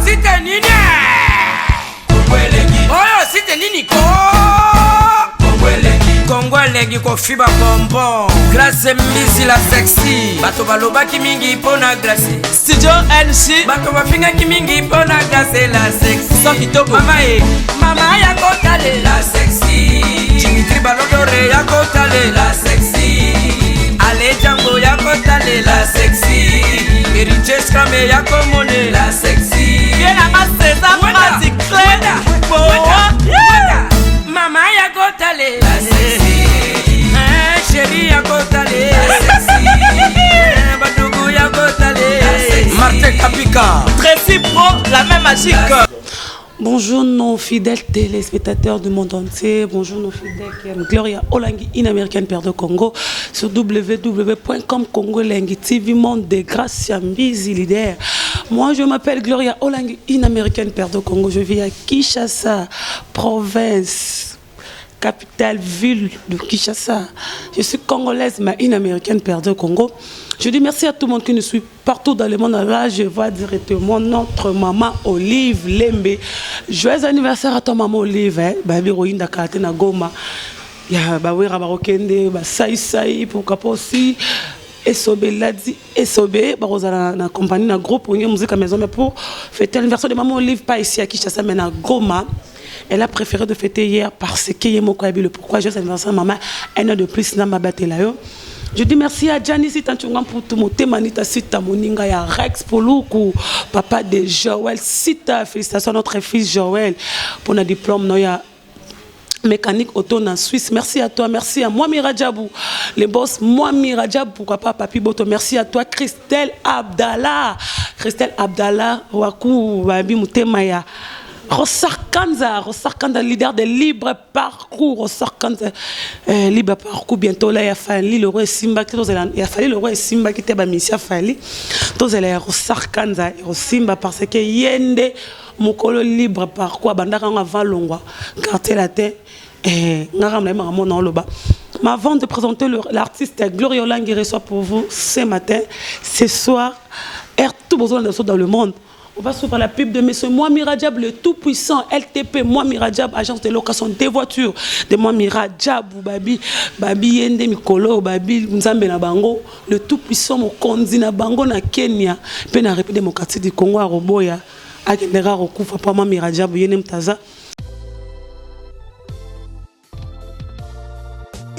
site nini oyo site nini ko Kongolegi ko fiba bonbon Glace mbisi la sexy bato balobaki mingi pona glace Studio NC bato bafingaki mingi pona glace la sexy Sans kitoko Mama ya kotale la sexy Dimitri Balodore ya kotale la sexy Ale Django ya kotale la sexy Eriches Kame ya komone la sexy Yena maseza mazi kleda Mama ya kotale la sexy Chérie ya kotale la sexy Badougou ya kotale la sexy Martin Kapika Tracy Pro, la même magique. Bonjour nos fidèles téléspectateurs du monde entier, bonjour nos fidèles qui aiment Gloria Olangi in-américaine Père de Congo sur www.com Congo Lengi TV Monde de grâce à Mbizi leader. Moi je m'appelle Gloria Olangi in-américaine Père de Congo, je vis à Kinshasa, province, capitale, ville de Kinshasa. Je suis congolaise mais in-américaine Père de Congo. Je dis merci à tout le monde qui nous suit partout dans le monde. Là, je vois directement notre maman Olive Lembe. Joyeux anniversaire à toi, maman Olive. Baby Roinda Kate na Goma. Ya Bawera Barokende, Saï, pourquoi pas aussi. Esobe Ladi, Esobe, Barozala na compagnie, na groupe, musique à maison. Mais pour fêter l'anniversaire de maman Olive, pas ici à Kinshasa, mais à Goma. Elle a préféré de fêter hier parce qu'il y a le pourquoi. Joyeux anniversaire, maman. Un an de plus, n'a pas battu là. Je dis merci à Gianni Sitanchunga pour tout mon témanita Sita Moninga ya Rex Poluku, papa de Joël Sita, félicitations à notre fils Joël pour notre diplôme noya mécanique auto en Suisse. Merci à toi, merci à Mwami Radjabou, les boss Mwami Radjabou, pourquoi pas Papi Boto. Merci à toi Christelle Abdallah, Waku Babi Mutemaya. Rossar Kanza, leader de Libre Parcours. Rossar Kanza, Libre Parcours. Bientôt là, il y a fallu le roi Simba qui était à Missia Fali. Tous les Rossar Kanza, Simba parce que Yende, Mokolo Libre Parcours, Bandaka avant Longwa, quartier latin, et Naramama dans le bas. Mais avant de présenter l'artiste Gloria Olangi reçoit pour vous ce matin, ce soir, tout besoin de dans le monde. On va s'ouvrir la pub de M. Mwami Radjab, le tout-puissant LTP, Mwami Radjab, agence de location des voitures, de Mwami Radjab, Babi Yende Mikolo, Babi Nzambe na Bango, le tout-puissant Mokonzi na Bango na Kenya, puis na République démocratique du Congo à Roboya, à Kendera Rokufa, pas Mwami Radjab, Yene Mtaza.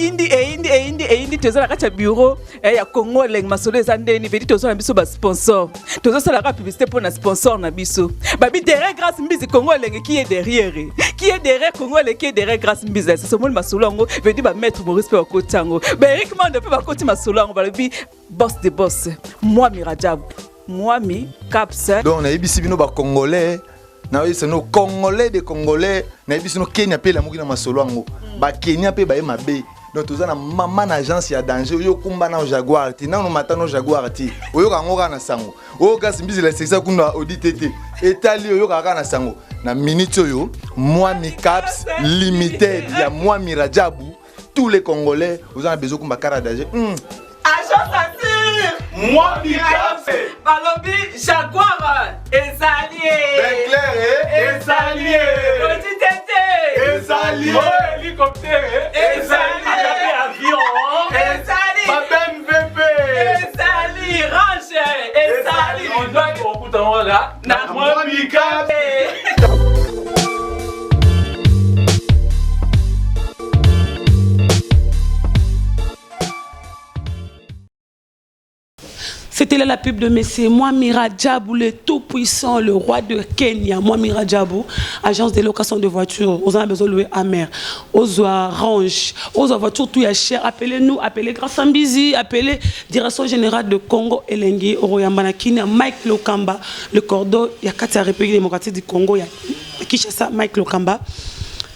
Indi tozo la kacha bureau ya Congo leng masolo ezandeni vedi tozo na biso ba sponsor tozo sala ka publicité pour na sponsor na biso babi derrière grâce Mbizi Congo leng qui est derrière Congo leng qui est derrière grâce Mbizi c'est ce monde masolo ngo vedi ba maître Maurice pe kotango ba Eric Mande pe ba koti masolo ngo ba bi boss de boss Mwami Radjab Mwami Caps donc na yebisi bino ba congolais na yebisi no congolais de congolais na yebisi no Kenya pe la mokina masolo ngo ba Kenya pe ba e mabe. Donc tout ça na maman agence ya danger yo kumba na Jaguar ti na no matano Jaguar ti oyo kangoka na sango oyo kasi Mbizi la sexa kuna auditete etali oyo kaka na sango na minute oyo Mwami Caps limited ya Mwami Radjabu tous les congolais vous en avez besoin kumba kara danger agence assure Mwami Caps balobi Jaguar ezalié ezalié auditete ezalié hélicoptère ezalié avion ezali babem VP ezali range ezali on doit okuta là na Mwami Caps. C'était là la pub de Messie Mwami Radjab, le tout-puissant, le roi de Kenya, Mwami Radjab, agence de location de voitures. Vous en avez besoin de louer à mer, aux oranges, aux voitures, tout est cher. Appelez-nous, appelez grâce à Mbizi, appelez Direction Générale de Congo Elengi, Oroyambana Kina, Mike Lokamba, le cordeau, il y a 4 République démocratique du Congo, il y a Kinshasa, Mike Lokamba.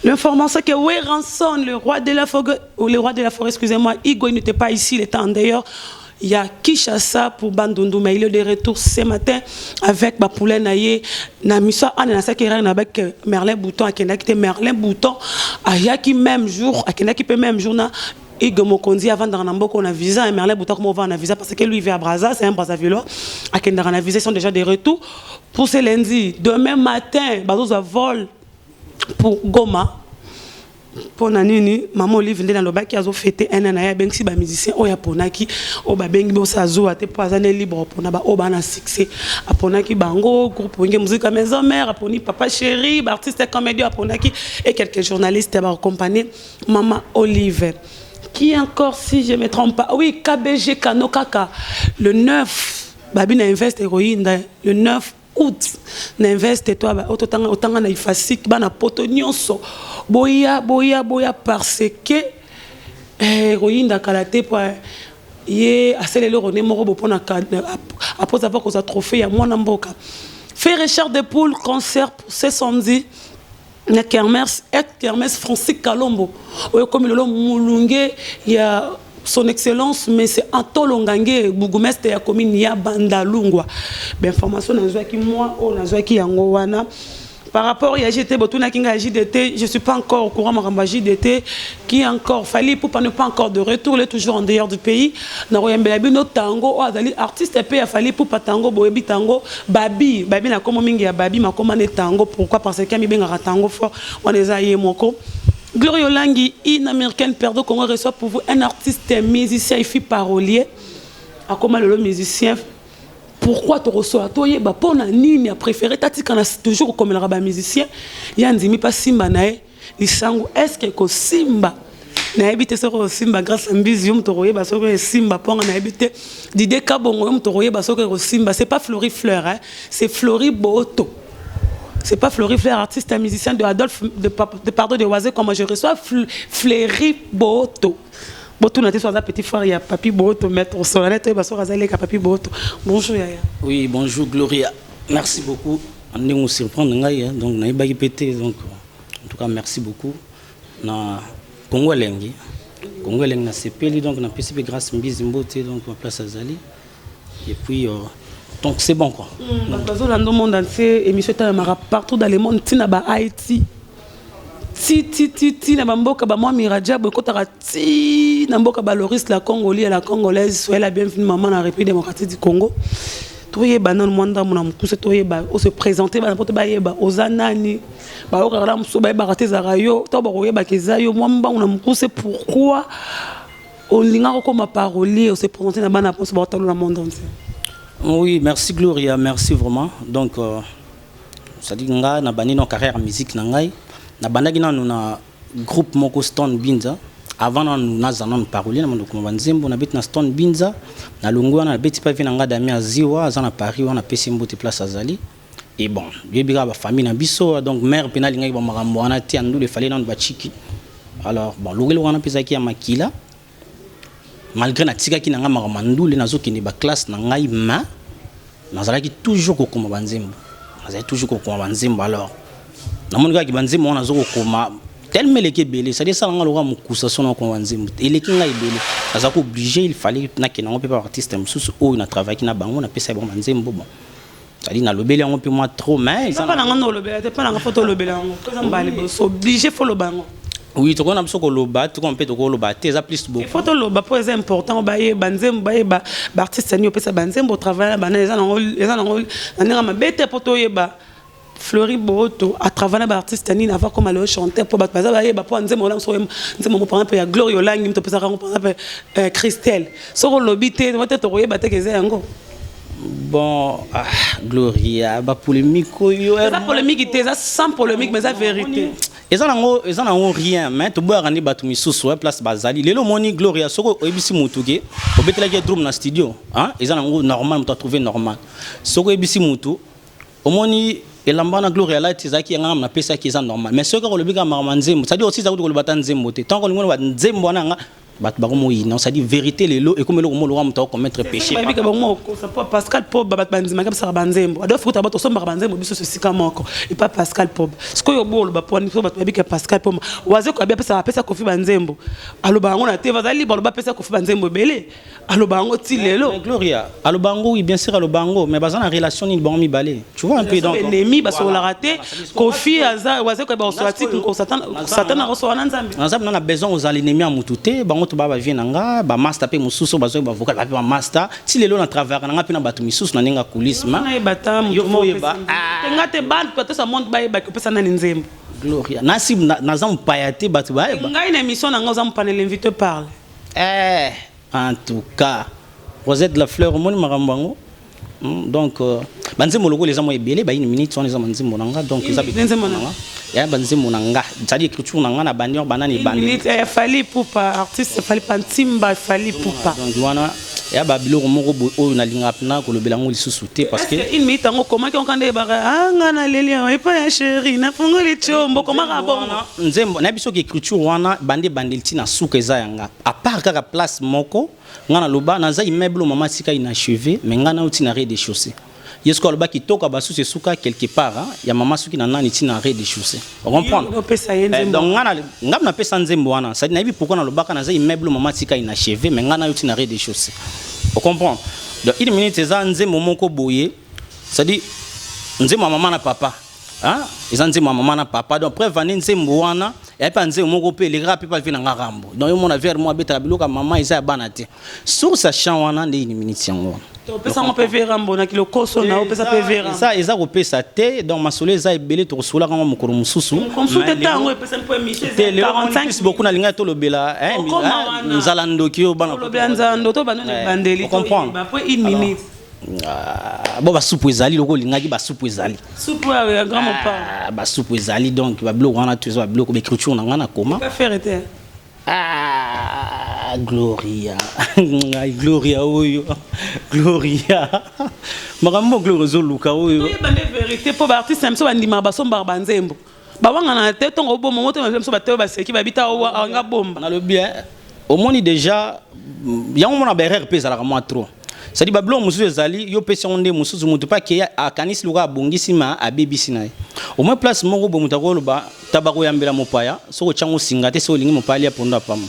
L'information que Weranson, le roi de la forêt, excusez-moi, Igo, il n'était pas ici, il était en dehors. Il y a Kinshasa pour Bandundu, mais il est de retour ce matin avec Bapoulet Naye, Namissa Anna avec Merlin Bouton, à Kenaki Merlin Bouton, à Yaki même jour, à Kenaki même jour, Hugues Mokondi avant dans Nambo on a visa et Merlin Bouta comment on va en visa parce que lui il vit à Brazza, c'est un Brazzavillois à Kendara on a visa, ils sont déjà des retours pour ce lundi. Demain matin bazo à vol pour Goma. Pour Nanini, maman Olive dans le bac qui a fêté un an à Bensi ba musicien o ya ponaki o ba bengi bo sa zo ate pas année libre pour na ba o ba na succès a ponaki bango groupe nge musique maison mère a poni papa chéri ba artiste comédien a ponaki et quelques journalistes ba accompagner maman Olive qui encore si je me trompe pas oui KBG Kano Kaka le 9 babi na invest héroïne le 9 août n'investe toi autant na ifasik bana poto nyonso boya parce que héroïne da kalaté pour ye aselelo rené moko bopona après avoir cause trophée ya mwana mboka fait Richard de Poule concert pour ce samedi na Kermesse Francis Kalombo comme le mulunge ya son excellence mais c'est Antolo Ngange bourgmestre ya commune ya Bandalungwa information na qui moi on a qui yango wana par rapport à JT Botuna Kinga JDT je suis pas encore au courant maramba JDT qui encore fallait pour ne pas encore de retour il est toujours en dehors du pays na royembela bino tango o azali artiste pe a fallait pour patango boyebi tango babi na komo mingi ya babi makoma ne tango pourquoi parce que mi benga tango fort on les a yemoko Gloria Olangi, une américaine perdue Congo reçoit pour vous un artiste, musicien et fille parolier. À comment le musicien? Pourquoi tu reçois? Toi, il y a pas nini a préféré. Tu as toujours comme le rabat musicien. Il y a un dimi pas Simba nae. Il sangu est-ce que Simba na habité sur Simba grâce à Mbizium toroye ba soko Simba ponga na habité Didé Kabongo toroye ba soko Simba. C'est pas Flori Fleur, hein. C'est Flori Boto. C'est pas Fleury Fleur, artiste et musicien de Adolphe de Pardon de Oisé, comme je reçois Fleury Boto. Boto n'a été soit un petit frère, il y a Papi Boto, maître au sol, et Basso Razalé, Papi Boto. Bonjour Yaya. Oui, bonjour Gloria. Merci beaucoup. On est surprendre, donc on a eu pété, donc en tout cas merci beaucoup. Na Congo Lengi na CPL, donc on a PCP grâce à Mbizimbote, donc en place à Zali. Et puis donc c'est bon quoi. Dans le monde entier, émission partout dans le monde, tina ba Haïti. Ti na bamboka ba moi Miradia bokotara ti na mboka ba Loris la Congolaise la Congolaise soyez la bienvenue maman dans la République démocratique du Congo. Toye ba non mwanda mona mukuse toye ba o se présenter ba n'importe ba yeba ozanani ba okara muso ba ba rateza rayo to ba koyeba kezayo mwamba una mukuse pourquoi on linga comme parolier on se présenter na bana pour se battre dans le monde entier. Oui, merci Gloria, merci vraiment. Donc, ça dit que na bani nos carrière musique nangai, na bandaki na nous groupe moko Stone Binza. Avant nous na zanon parolier na mando kuma banzembo na bit na Stone Binza, na longwa na beti pa vina nga dami aziwa, azana Paris wana pesi mbote place azali. Et bon, yebira ba famille na biso donc mère penali ngai ba makambo wana ti andu le fallait na ba chiki. Alors, bon, logelo wana pesa ki ya makila. Malgré na tika ki nanga makamandule nazokini ba classe na ngai ma nazalaki toujours kokoma banzembo nazalaki toujours kokoma banzembo alors na monika ki banzembo on azokoma tellement leke belé ça dit ça nga loka mukusa sona ko banzembo eleki ngai belé azako obligé il fallait na ke na pe pa artiste mususu o na travail ki na bango na pesa ba banzembo bon ça dit na lobeli on peut moi trop mais ça pas na lobeli pas na photo lobeli on ko zambali so obligé faut lo bango. Oui, tu connais que le bas, tu comprends que le bas, tu as plus beaucoup. Il faut que le bas pour important, bailler banzem, bailler ba artiste ni opé banzem pour travailler banane, les gens ont bête pour toi ba Fleury Boto à travailler ba artiste ni n'avoir comme aller chanter pour battre bailler ba pour nzem on a nzem par exemple il y a Gloria Olangi me to pesa par exemple Christelle. Sur le lobby tu vas te royer ba te keze ngo. Bon, Gloria, ba polémique yo. Ça polémique était ça sans polémique mais ça vérité. Ils n'ont rien, mais tu peux aller battre mes sous place Bazali. Les moni Gloria, soko ebisi mutuge, obetela ki drum na studio, hein? Ils ont normal, tu as trouvé normal. Soko ebisi mutu, omoni elamba na Gloria là tizaki ngam na pesa ki normal. Mais soko le biga marmanzembo, ça dit aussi ça ko le batanzembo te. Tant que le ngolo nzembo na bat bagomo yi, non ça dit vérité les lots et comme le ngolo ram ta commettre péché. Pascal Pob bat banzima comme ça banzembo. Ado futa bat osomba banzembo biso ce sika moko. Et pas Pascal Pob. Ce que yo bolo ba poni so bat babika Pascal Pob. Waze ko bia pesa kofi banzembo. Alo bango na te vazali ba pesa kofi banzembo belé. Alo bango ti lelo. Gloria, alo bango oui bien sûr alo bango mais bazana relation ni bango mi balé. Tu vois un peu donc. Ennemi ba so la raté. Kofi aza waze ko ba oswati ko satana reçoit na nzambe. Nzambe na besoin aux ennemis à mututé, bango bango to ba vie nanga ba master pe mususu bazo ba vocal ba master ti lelo na travers nanga pe na bato misusu na nenga coulisse ma na ebata yo foyeba ngate band peut ça monte ba eba ko pesa na nzembo Gloria nasi na za mpayate bato ba eba ngai na émission na nga za mpane l'invité parle en tout cas Rosette la fleur moni marambango donc banzembo logo les amoy belé ba une minute on les amanzembo nanga donc ça ya banzembo nanga c'est-à-dire écriture nanga na bannière banani bandi fallait pour pas artiste fallait pas timba fallait pour pas donc wana ya ba biloko moko oyo na linga pna ko lobela ngo lisusu te parce que une minute ngo comment qu'on kande ba anga na lelia et pas chérie na fongo le chombo comment ka bon nzembo na biso ki écriture wana bande bandelti na suka eza yanga à part kaka place moko ngana loba naza immeuble mama sika inachevé mais ngana uti na rez-de-chaussée yesko loba ki toka basu se suka quelque part ya mama suki na nani ti na rez-de-chaussée on comprend donc ngana ngam na pesa nzembo wana ça dit na bi pourquoi na loba kana za immeuble mama sika inachevé mais ngana uti na rez-de-chaussée on comprend donc une minute eza nzembo moko boye ça dit nzembo mama na papa eza nzembo mama na papa donc preuve vani nzembo wana et puis nzembo moko pe les gars pe pas vina nga rambo donc yo mona vers moi beta biloka mama eza bana te sur sa champ wana nde une minute yango to pesa mo pe vera mbona kilo koso na o pesa pe vera ça eza ko pesa te donc masolo eza ebele to sola kanga mokolo mususu consulte tango e pesa po émission 45 beaucoup na linga to lobela nzala ndoki yo bana lobela nzando to bana bandeli to ba po une minute bon ba soupe ezali loko lingaki ba soupe ezali soupe ya grand papa ba soupe ezali donc ba bloko wana tu ba bloko écriture na ngana comment pas faire été Gloria Gloria oyo Gloria makambo Gloria zo luka oyo to bande vérité po ba artiste même so bandima ba somba ba nzembo ba wanga na te tongo bo moto même so ba te ba seki ba bita o nga bomba na le bien au moni déjà yango mona ba RP za la moi trop. Ça dit bablo musuzu ezali yo pesi onde musuzu mutu pa ke a kanisi luka bongisi ma a bibisi na au moins place moko bo muta ko loba tabako yambela mopaya so ko chango singate so lingi mopali ya pondo apama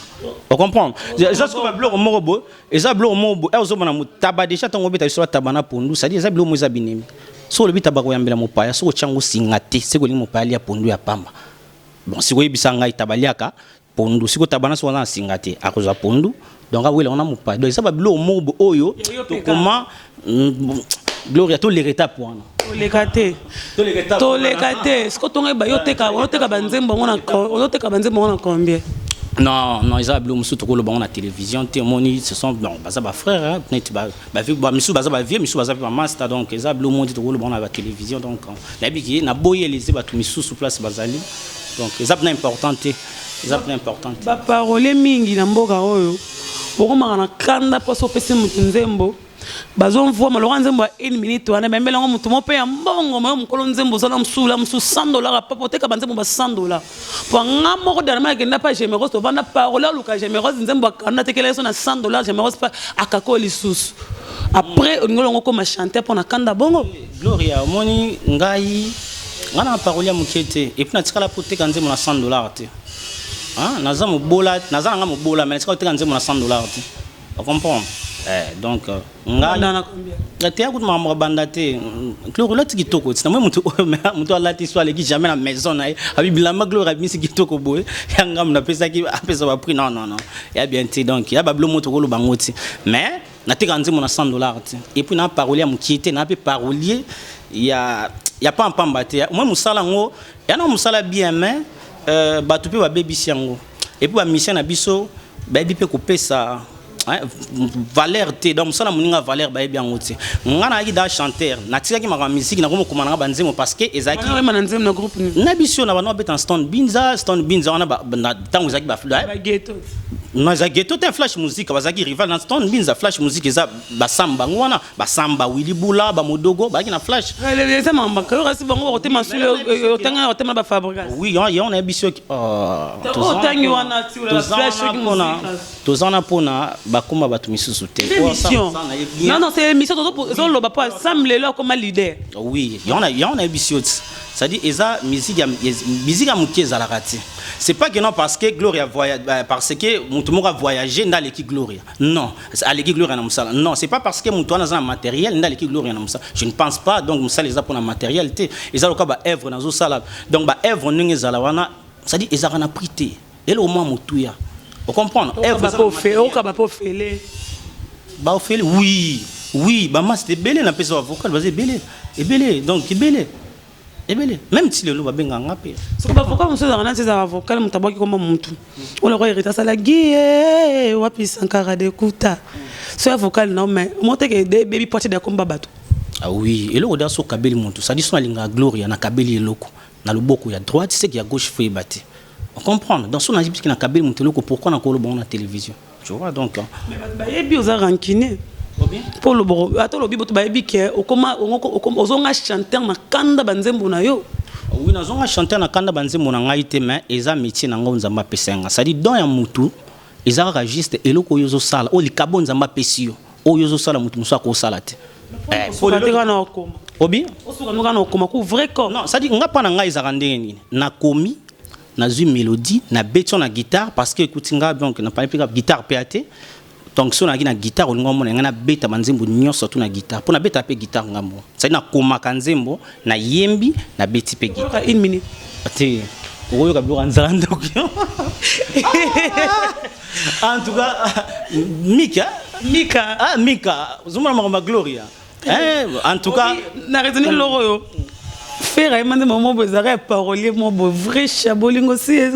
on comprend ça ce que bablo moko bo eza blo moko bo ezo mona mutaba déjà tango beta so tabana pondo ça dit eza blo mo eza binemi so lobi tabako yambela mopaya so ko chango singate se ko lingi mopali ya pondo ya pamba bon si ko yebisanga itabaliaka pondo si ko tabana so na singate akoza pondo donc oui là on a mon pas donc ça va bleu mobo oyo comment Gloria to lereta point to lekate ce que ton ba yo teka banzembo ngona on teka banzembo ngona combien non ils a bleu musu to ko lo ba na télévision témoigner ce sont bon ba ça ba frère net ba vu ba misu ba ça ba vieux misu ba ça ba master donc ils a bleu monde to ko lo ba na télévision donc la biki na boye les ba to misu sur place bazali donc ils a importante ba parole mingi na mboka oyo bokoma na kanda poso pese mutu nzembo bazon voix malora nzembo a 1 minute wana bembela ngo mutu mope ya mbongo mo mukolo nzembo zala msula msu $100 papa teka banzembo ba $100 po nga moko dana ma kenda pa Jemeros to banda parole luka Jemeros nzembo akanda tekela so na $100 Jemeros pa akako lisusu après ngolo ngo koma chanter pour na kanda bongo Gloria moni ngai ngana parole ya mukete et puis na tikala po teka nzembo na $100 te naza mobola naza nga mobola mais c'est quand on a $100 tu comprends donc nga na combien la te akut ma banda te Gloria la tikitoko c'est moi mutu ala ti soit qui jamais la maison na abibila ma Gloria mi sikitoko boy yanga mna pesa ki apesa ba prix non ya bien te donc ya bablo moto ko lo bangoti mais na te kanzi mona $100 te et puis na parolier mukite na pe parolier ya pas pamba te moi musala ngo ya na musala bien mais batu pe ba baby siango et puis ba mission na biso ba bi pe ko pesa valeur te donc ça na muninga valeur ba bi ango te ngana yi da chanteur na tika ki ma musique na ko komana nga banzemo parce que ezaki na ma nzemo na groupe ni na biso na bana betan Stone Binza wana ba tango ezaki ba ghetto non za ghetto te flash musique bazaki rival na Stone Binza flash musique eza ba samba ngwana ba samba Willy Bula ba modogo ba ki na flash les mamba ka rasi bango ko te masule otanga otema ba fabrication oui on a biso otangi wana ti la flash tozana pona bakoma batu misusu te non c'est émission to lo ba pas assemblée là comme leader oui on a biso ça dit eza musique ya mukeza la rati c'est pas que non parce que Gloria voyage parce que mutu moko voyager dans l'équipe Gloria non à l'équipe Gloria na musala non c'est pas parce que mutu ana za matériel dans l'équipe Gloria na musala je ne pense pas donc musala eza pour la matérialité eza loka ba œuvre na zo sala donc ba œuvre ningi zala wana ça dit eza na prité et le moment mutuya Vous comprenez? Bah, oui, bah, moi, c'était belé, la personne vocale, vas-y, belé, donc, belé. Même si le loup va bien gagner. Ce que l'avocat, monsieur Zarana, c'est un avocat, mon tabac qui comme mon tout. On le regarde, ça la guille, ou puis Sankara de Kouta. Ce avocat, non, mais moi, t'es que des baby poitiers de combat bateau. Ah oui, et là, on a sur Kabeli Montou. Ça dit, son linga gloria, na Kabeli loko. Na le boko, il y a droite, c'est qu'il y a gauche, il faut y battre. On comprend. Dans son agip, qu'il y a Kabeli Montou, pourquoi on a encore le télévision? Tu vois, donc. Mais il y a bien aux rankiné. Pour le bon, attends, le bibo, tu vas bien au comment, aux ongas chanter na kanda banzembo na yo. Oui, nous avons chanté na kanda banzembo na ngaïté, mais ils ont métier na ngon zamba pesenga. Ça dit, dans un moutou, ils ont registré et le koyozo sala, o li kabon zamba pesio, o yozo sala moutou moussa ko salate. Pour le gars na okoma. Obi? O suka no gana okoma ku vrai corps. Non, ça dit, nga pa na ngai zarandé ni na komi, na zu mélodie, na béton na guitare parce que écoute nga donc na pas guitare PAT. Donc si on a une guitare on a beta banzembo surtout na guitare pour na beta pe guitare ngambo ça na koma kanzembo na yembi na beti pe guitare 1 minute ati oyo ka blo nzanda en tout cas Mika zuma ma Gloria en tout cas na retenir l'oro faire un moment besoin parolier mon beau vrai chabolingo si est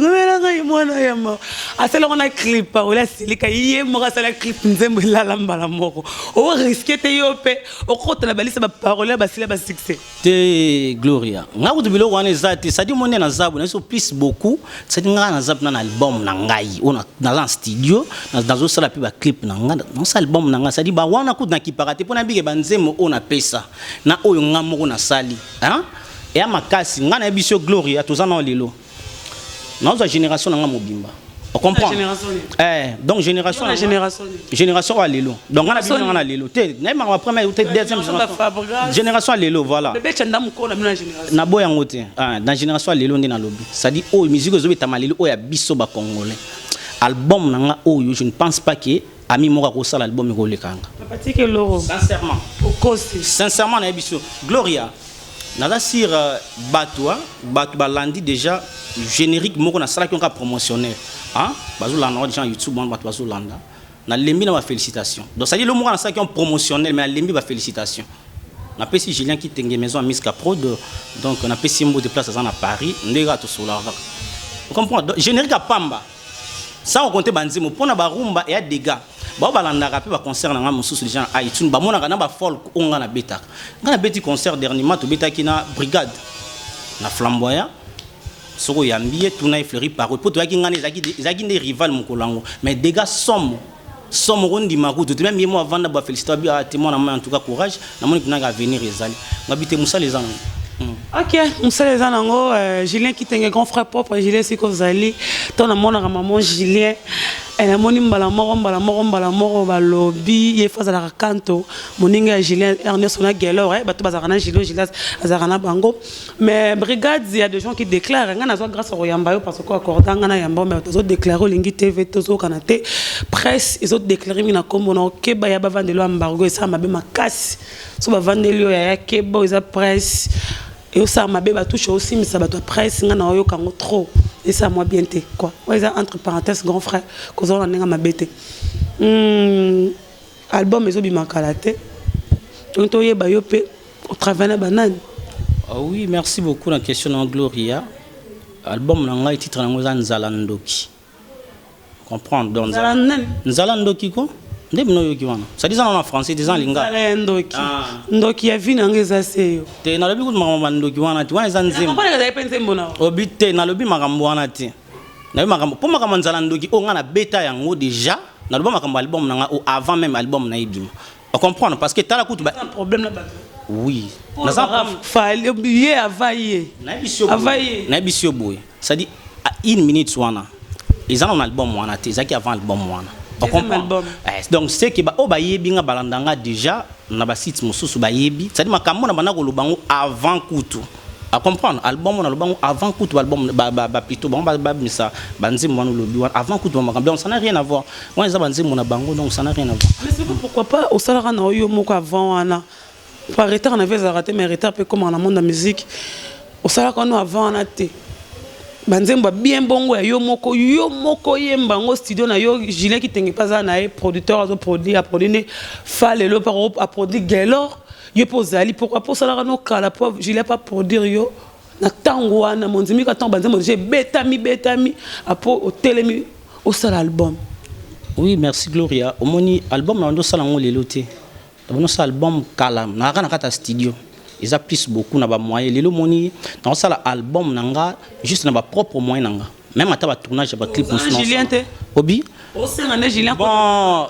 mwana yama asala on a clip parole c'est kaye mo asala clip nzembo la lamba moko o risquer te yope o kota la balisa ba parole ba sila ba succès te Gloria nga ku tubilo wana ezati ça dit mon na zabu na so plus beaucoup ça dit nga na zabu na album na ngai on dans un studio dans sala pi ba clip na nga dans sa album na nga ça dit ba wana ku na kiparate pona bige banzemo on a pesa na oyo nga moko na sali hein. Et à ma casse, on a un bisou Gloria, tous en ont lilo. Notre génération n'a pas mobimba. On comprend. Donc génération à lilo. Donc on a bien on a lilo. Même en première ou deuxième génération à lilo voilà. Na boya ngote. Dans génération à lilo ndi na lobby. Ça dit oh musique zo betama lilo oh ya biso ba congolais. Album nanga oh je ne pense pas que ami moko ko sala album ko lekanga. Papa que loro. Sincèrement. Sincèrement na biso Gloria. Nada sir Batoua Balandi déjà générique moko na sala qui on a promotionnel hein bazolanda des gens YouTube on bazolanda na lembi na félicitations donc ça dit le moko na sala qui on promotionnel mais na lembi ba félicitations na pesi Julien qui tenge maison à Miska Prod donc on a pesi mbo de place à Paris ndega to solar vous comprenez générique à Pamba ça on compter banzimo pona ba rumba et a dégâts ba balanda rapé ba concert na mususu les gens iTunes ba mona na ba folk onga na beta ngana beti concert dernièrement to beta ki na brigade na flamboyant soko yambie tuna fleury par pour to yaki ngana zaki des rival mokolango mais dégâts somme rondi makutu tu même moi avant ba féliciter ba témoin na en tout cas courage na moni kuna venir ezali ngabite musa les gens. Ok, on sait les anango Julien qui est un grand frère propre Julien c'est que Zali ton amon na maman Julien elle a moni mbala moro balobi il faut la canto moninga Julien Ernest on a galère bato bazarana Julien azarana bango mais brigade il y a des gens qui déclarent ngana zo grâce au yamba parce que accorda ngana yamba mais to déclarer lingi TV to zo kanate presse ils ont déclaré mina comme on ke ba ya ba vandelo embargo et ça mabe makasi so ba vandelo ya ke ba ils a presse et ça m'a bien touché aussi mais ça va toi presse ngana oyo kango trop et ça moi bien té quoi ouais ça entre parenthèses grand frère cause on nga m'a bêté album ezo bi makalate donc to yeba yo pe au travers na banane. Ah oui merci beaucoup la question en Gloria album na ngai titre na ngoza Nzalandoki comprendre donc Nzalandoki quoi ndem no yoki wana ça dit en français des en linga ndoki ndoki ya vina ngeza seyo te na lobi ku mama ndoki wana ti wana zanzembo ko ka pense mbona obite na lobi makambo wana ti na lobi makambo po makambo nzala ndoki o ngana beta yango déjà na lobi makambo album na o avant même album na ibima on comprend parce que tala kutu ba un problème là bas oui na ça fallait oublier availler na bisio boy ça dit à 1 minute wana ils ont un album wana ti zaki avant album wana. Donc c'est que oh ba yebi nga balandanga déjà na ba site mususu ba yebi c'est à dire makambo na bana ko lobango avant kutu à comprendre album na lobango avant kutu album ba plutôt bon ba misa banzi mo no lobi avant kutu makambo donc ça n'a rien à voir on ça banzi mo na bango donc ça n'a rien à voir mais c'est pourquoi pas au salara na yo moko avant wana par retard on avait raté mais retard peu comme dans le monde de la musique au salara quand nous avant on a té banzembo bien bongo ya yo moko yemba ngo studio na yo Julien qui tengi pas na producteur azo produire a produire fale lo par a produire Gaylor yo pozali pourquoi pour ça la no kala pour Julien pas produire yo na tango wana monzimi ka tango banzembo j'ai betami apo au telemi au sala album. Oui, merci Gloria. Au moni album na ndo sala ngo lelo te. Dans ce album kalam na kana kata studio. Ils appuient beaucoup na ba moyens lelo moni dans ça album nanga juste na ba propre moyen nanga même ata ba tournage ba clip on Julien te obi o senga Julien bon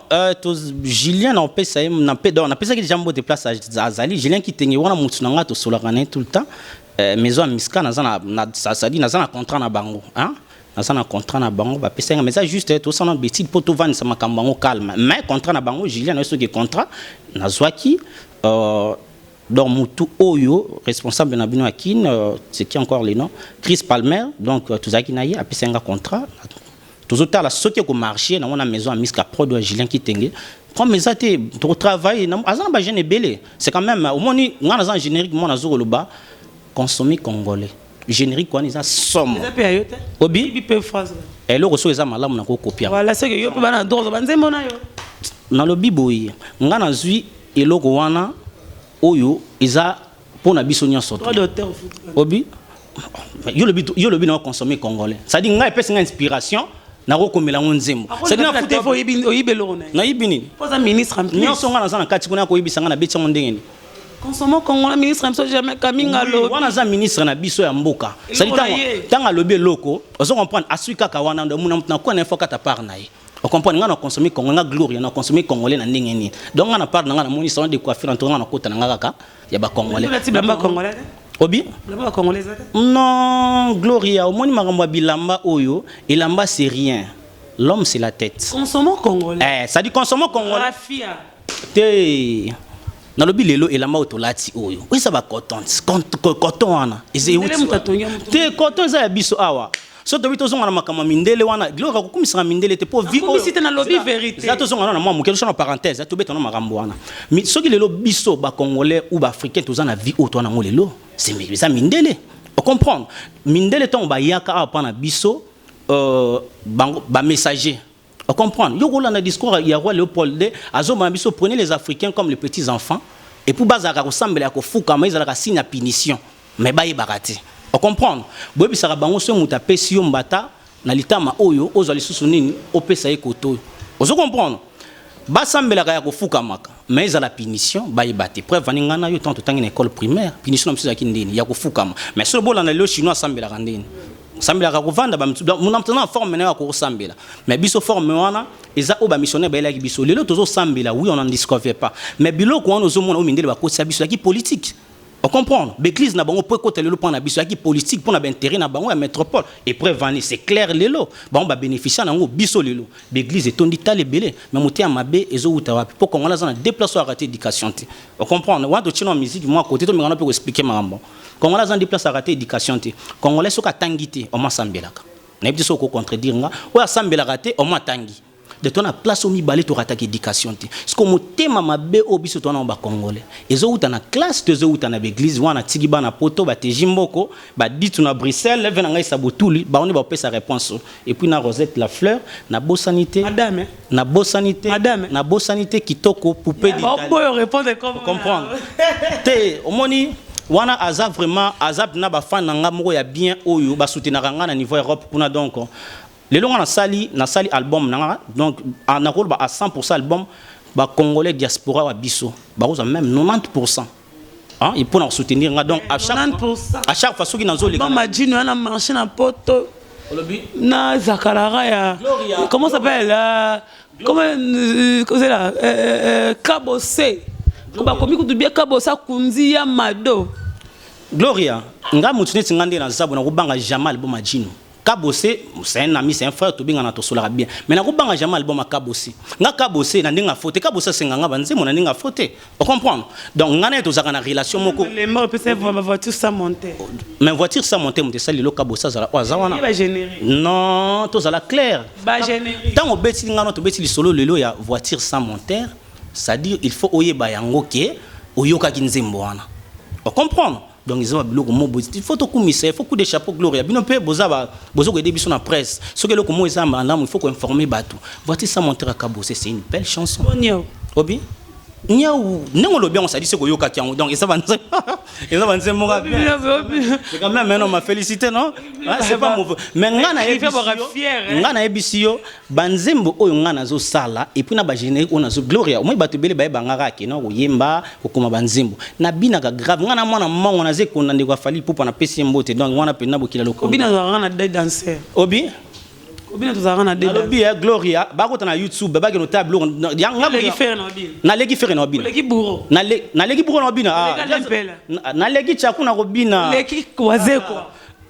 Julien na pe ça na pe donc na pe ça que jambo de place azali Julien qui tengi wana mutu nanga to sola kana tout le temps maison miska na ça dit na za na contrat na bango hein na na contrat na bango ba pesa mais ça juste tout ça na betide pour tout vendre ça makamba ngo calme mais contrat na bango Julien na so que contrat na zwaki donc Moutou Oyo responsable de Nabino Akin c'est qui encore les noms Chris Palmer donc tout ça qui n'a eu a payé un contrat tout autant la ce qui est au marché dans la maison à Miska Pro de Julien qui tengue comme mais ça tu travailles azan ba jeune belé c'est quand même au moins on a un générique moi na zo loba consommer congolais générique quoi ils a somme obi bipe phrase et le reço les amala mon ko copier voilà c'est que yo pe bana dozo banzembo na yo na lobi boyi ngana zui eloko wana oyo isa pour na biso nyonso obi yo le bi na consommer congolais ça dit ngai pesa inspiration na kokomela nzembo ça dit na fo oyibelo na yibini poza ministre nyonso ngana za na kati kuna ko yibisa ngana betsa ndengeni consommer congolais ministre mso jamais kaminga lo wana za ministre na biso ya mboka ça dit tanga lobi loko ozo comprendre asuika ka wana ndo muna mutna ko na info kata par na ye on comprend nga na consommer congolais gloria na consommer congolais na ndengeni donc nga na part nga na moni salon de coiffure en nga na kota nga kaka ya ba congolais bilamba congolais obi bilamba congolais non gloria au moni makambo bilamba oyo ilamba c'est rien l'homme c'est la tête consommer congolais ça dit consommer congolais rafia te na lobi lelo ilamba otolati oyo oui ça va coton wana te coton za ya biso awa so to bito zonga na makama mindele wana gloka kukumisa mindele te po vi o site na lobby vérité ça to zonga na mwa quelque chose en parenthèse to beto na makambo wana mi soki lelo biso ba congolais ou ba africain to na vie auto na ngolelo c'est ça mindele on comprendre mindele ton ba yaka apa na biso ba messager on comprendre yo kola na discours ya roi Léopold II azoma biso prenez les africains comme les petits enfants et pour bazaka ko sambela ko fuka mais izala ka signe punition mais ba yebakati on comprendre boyebi saka bango so muta pesi yo mbata na litama oyo ozali susu nini opesa ekoto ozo comprendre ba sambela ka ya kofuka maka mais za la punition ba yebate preuve ningana yo tanto tangi na école primaire punition na msuza kindeni ya kofuka mais so bola na lelo chinois sambela kandeni sambela ka kovanda ba muna mtana forme na ya ko sambela mais biso forme wana eza o ba missionnaire ba elaki biso lelo tozo sambela oui on n'en discover pas mais biloko wana ozo mona o mindele ba ko sa biso ki politique. On comprend. L'église n'a pas côté le point d'abord qui politique pour l'intérêt n'a pas métropole et prévenir c'est clair les lots bon va bénéficier d'un biso les lots l'église est on dit tal et belé mais monter à mabé et zo utawa pour qu'on a dans déplacement raté éducation on comprend on doit tenir en musique moi côté to me peut expliquer marambo quand on a dans déplacement raté éducation quand on laisse au katangité on m'a sambelaka na biso ko contredire nga ou sambela raté on m'a tangi de ton place au mibale to attaque éducation te ce que motema mabe obiso to na ba congolais ezo uta na classe te zo uta na église wana tigiba na poto ba te jimboko ba ditu na Bruxelles leve na ngai sabotuli ba on ba pesa réponse et puis na Rosette la fleur na bosanité madame na bosanité madame na bosanité kitoko poupée d'Italie on peut répondre comme comprendre te omoni wana azab vraiment azab na ba fan nga moko ya bien oyo ba soutenir nga na niveau Europe kuna donc les longs na sali album nanga donc en a à 100% album ba congolais diaspora wa biso ba même 90% hein et pour nous soutenir donc à chaque fois ceux qui nazo les mama djino na marché na poto na zakarara ya comment ça s'appelle comment c'est là kabose ba komi kutu bien kabose kunzi ya mado Gloria nga mutuneti ngande na zabu na kubanga jamais album djino Kabosé, c'est un ami, c'est un frère, tout bien enatosola bien. Mais na kubanga jamais album à Kabosé. Nga Kabosé na ndinga faute, Kabosé c'est nga banze mon ndinga faute. On comprend. Donc ngana to zaka na relation moko. Les morts peut être ma voiture sans monter. Mais voiture sans monter, monter ça le Kabosé za la zawana. Il va générer. Non, to za la clair. Ba générer. Tant au beti ngana to beti solo lelo ya voiture sans monter, c'est-à-dire il faut oyeba yango ke oyoka kinzembo wana. On comprend. donc ils ont biloko mo il faut to kumisa il faut coup de chapeau Gloria bino pe boza bozo ko debiso na presse ce que le komo ezamba il faut ko informer batou voici ça monter à Cabo c'est une belle chanson obi Niaou, non le bien on s'est dit c'est que yoka kiango donc et ça va mon gars c'est quand même on m'a félicité non c'est pas mauvais mais ngana ebisio banzembo oyo ngana zo sala et puis na ba générique on a zo Gloria moi bato bele ba bangaka ki no yemba kokoma banzembo na bina ka grave ngana mwana mama on a ze konda ndeko fali popo na pesi mbote donc ngana pe na bokila lokolo obina ngana de danser obi obina tozaka na débat obi Gloria bakota na YouTube ba ke no tableau na legi faire na obina na legi faire na obina legi buro na legi buro na obina na legi chaku na obina legi kwaze quoi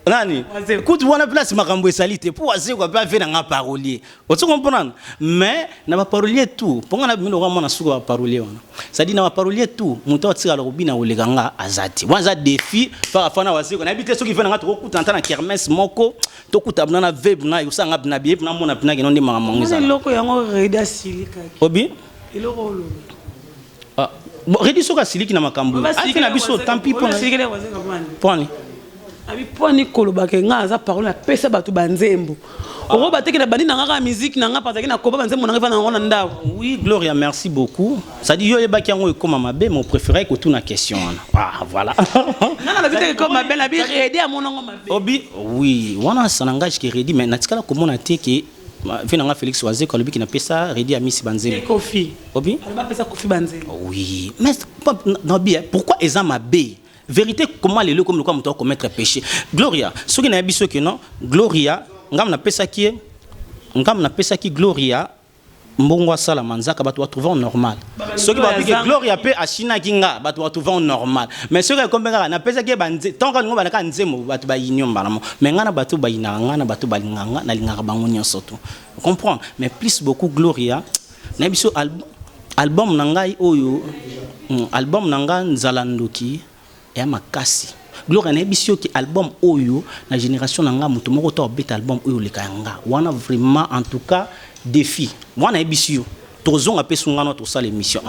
nani écoute wana place makambo esalite pour waze quoi pas faire nga parolier tu comprends mais na ba parolier tout ponga na bino kwa mona suko ba parolier wana ça dit na ba parolier tout muto atsika la obina oleganga azati wanza défi fa fana waze ko na bité soki vena nga to kutanta na kermesse moko to kutabna na veb na yosanga na biye na mona pina kino ndi makambo ngeza loko yango reda silika obi eloko lo ah redi soka siliki na makambo afi na biso tant pis pour poni abi poni kolobake nga aza parole na pesa bato banzembo oko bateki na bandi na nga musique na nga pataki na koba banzembo na nga fa na ngona ndao oui Gloria merci beaucoup ça dit yo yebaki yango ekoma mabe mon préféré ko tuna question ah voilà nana na biteke comme mabe na bi redi a monongo mabe obi oui wana sanangage ki redi mais natikala komona teke vina nga Félix Waze ko lobi ki na pesa redi a misi banzembo kofi obi ba pesa kofi banzembo oui mais non bien pourquoi eza mabe vérité comment les lieux comme le quoi on commettre péché Gloria ce qui n'a pas que non Gloria ngam na pesa ki Gloria mbongwa sala manzaka bato trouver normal ce qui va dire Gloria pe ashina kinga bato trouver normal mais ce qui comme na pesa ki banze tant que ngoma na nzemo bato ba yinyomba na mais ngana bato ba yinanga na bato ba linganga na lingaka bango nyonso to comprendre mais plus beaucoup Gloria na biso album nangai oyo album nanga nzalandoki ya makasi Gloria na ebisio ki album oyo na génération nanga mutu moko to bet album oyo le kanga wana vraiment en tout cas défi wana ebisio tozonga pe sungana to ça l'émission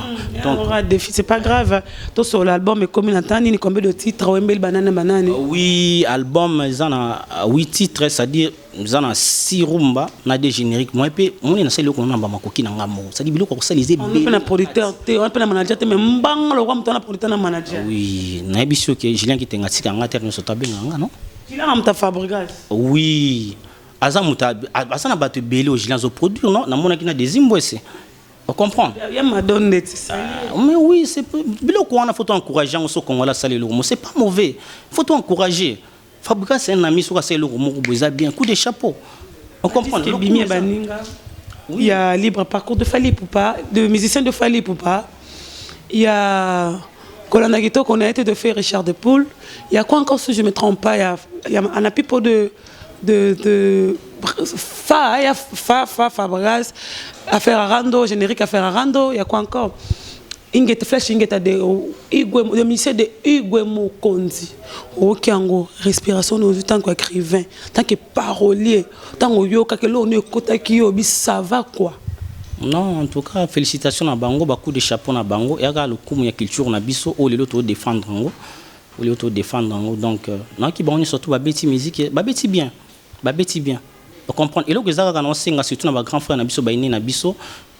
donc défi c'est pas grave to sur l'album et comme n'entend ni combien de titres wembel banane oui album zana 8 titres c'est-à-dire zana 6 rumba na des génériques moi pe moni na selo ko na makoki na ngamo c'est-à-dire biloko ko saliser be on producteur te on pe na manager te mais mbanga lo kwa mtu na producteur na manager oui na ebisio ke Julien Kitenga tika ngata no sotabe nganga non Julien amta Fabregas oui azamuta asana bato belé au Julien zo produire non na mona kina des imbwese. On comprend. Il y a Madonna ça. Mais oui, c'est biloko wana faut encourager on so Congolais saler le romo, c'est pas mauvais. Faut encourager. Fabrica c'est un ami sur saler le romo boza bien coup de chapeau. On comprend. Il y a libre parcours de Fally Ipupa, de musiciens de Fally Ipupa. Il y a Kolanda Gito qu'on a été de faire Richard de Poule. Il y a quoi encore si je me trompe pas, il y a un apipo de Fabregas, affaire Arando, générique affaire Arando, il y a quoi encore? Ingeta Flash, Ingeta de ministère de Igwe Mokonzi. Ok, respiration, nous tant qu'écrivain, tant que parolier, tant que yoka, que l'on est côté qui ça va quoi? Non, en tout cas, félicitations à Bango, beaucoup de chapeaux à Bango, et à le coup, il y a culture na biso, ou les autres défendre donc, non, qui bon, surtout, babeti musique, babeti bien. Babeti bien. On comprend. Et là que ça quand on sing surtout na grand frère na biso baini na biso,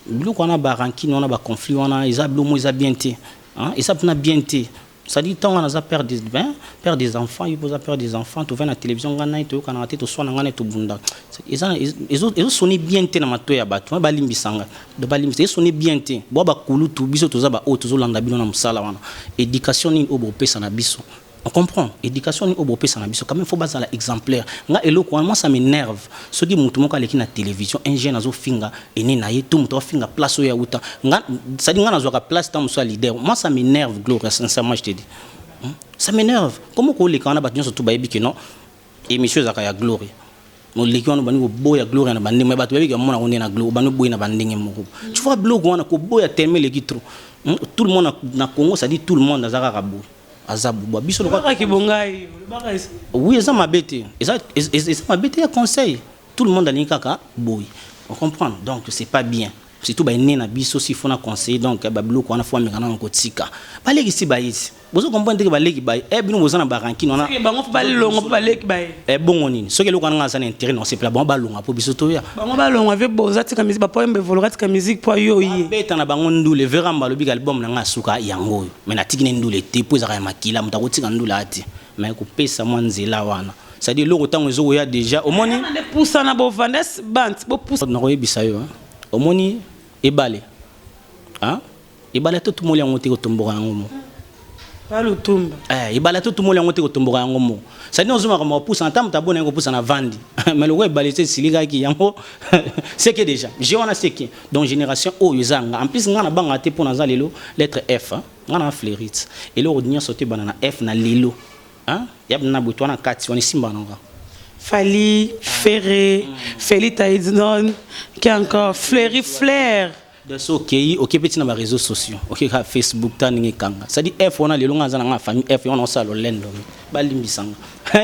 bilo ko na ba rancune on a ba conflit on a ils a blo mo ils a bien té. Hein, et ça na bien té. Ça dit tant on a peur des enfants, il pose peur des enfants, tu vois na télévision ngana to kana te to so na ngana to bunda. Ils sonné bien té na mato ya bato, ba limbisanga. De ba limbisa, ils sonné bien té. Bo ba kulu tu biso to za ba o to zo landa bino na musala wana. Éducation ni obo pesa na biso. On comprend. Éducation ni obo pesa na biso quand même faut baser exemplaire. Nga eloko moi ça m'énerve. Ce qui mutu moko aleki na télévision un jeune azo finga ene na ye tout mutu finga place ya uta. Nga ça dit nga na zo ka place tam so leader. Moi ça m'énerve Gloria sincèrement je te dis. Ça m'énerve. Comment ko le kana ba nyonso to ba yebi ke non émission za ka ya Gloria. Mo le ki on ba ni ko boya Gloria na bandi me ba to yebi ke mo na on na Gloria ba no boya na bandinge moko. Tu vois blog wana ko boya tellement le ki trop. Tout le monde na Congo ça dit tout le monde za ka boya. Azabouba biso le oui ça m'a bêté et ça m'a bêté à conseil tout le monde a kaka boy on comprend donc c'est pas bien surtout ba né na biso si fona conseiller donc ba biloko wana fo mekana ko tika ba leki si ba yisi bozo comprendre que ba leki ba bino bozana ba rankine wana bango fo ba longo ba leki ba bongo nini soki eloko wana za intérêt non c'est pla bon ba longa po biso to ya bango ba longo avec boza tika musique ba po mbe volora tika musique po yo yi beta na bango ndule veramba lobi album na nga suka yango mais na tikine ndule te po za ya makila mutako tika ndule ati mais ko pesa mwanzela wana c'est-à-dire loko tango zo ya déjà au moni na poussa na bo vandes band bo poussa na ko yebisa yo au moni ebale hein ebale to tumoli yango te ko tomboka yango mo pas le tumba ebale to tumoli yango te ko tomboka yango mo c'est-à-dire on zuma ko poussa en tam tabona ko poussa na vandi mais le ebale te silika ki yango c'est que déjà j'ai on a c'est que donc génération o yozanga en plus ngana banga te pona za lelo lettre F ngana fleurit et le ordinaire sauter banana F na lelo hein yabna butwana kati on simba nanga Fali Ferré Feli Taïdnon qui encore Fleury Flair de ce OK petit na ba réseaux sociaux OK ka Facebook ta ningi kanga ça dit F on a lelo ngana na famille F on ça lo lendo ba limbisanga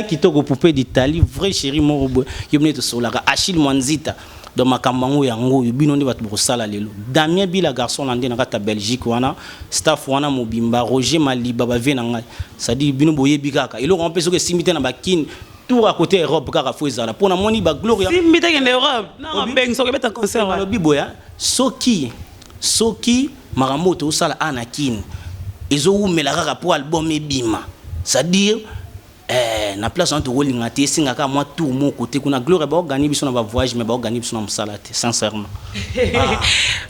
kitoko poupée d'Italie vrai chéri morobo yobne to solaka Achille Mwanzita dans makambango yango bino ndi batu bosala lelo Damien Bila garçon landé na kata Belgique wana staff wana mobimba Roger Maliba ba vena ngai ça dit bino boyebi kaka elo on peut que simité na bakine tout à côté Europe kaka fo ezala pona moni ba gloria simité en Europe na beng so beta concert wala biboya soki maramoto osala anakin ezo umela kaka pour album ebima ça dire na place on te rolinga te singa ka moi tout mon côté kuna gloire ba organiser biso na ba voyage mais ba organiser biso na musala te sincèrement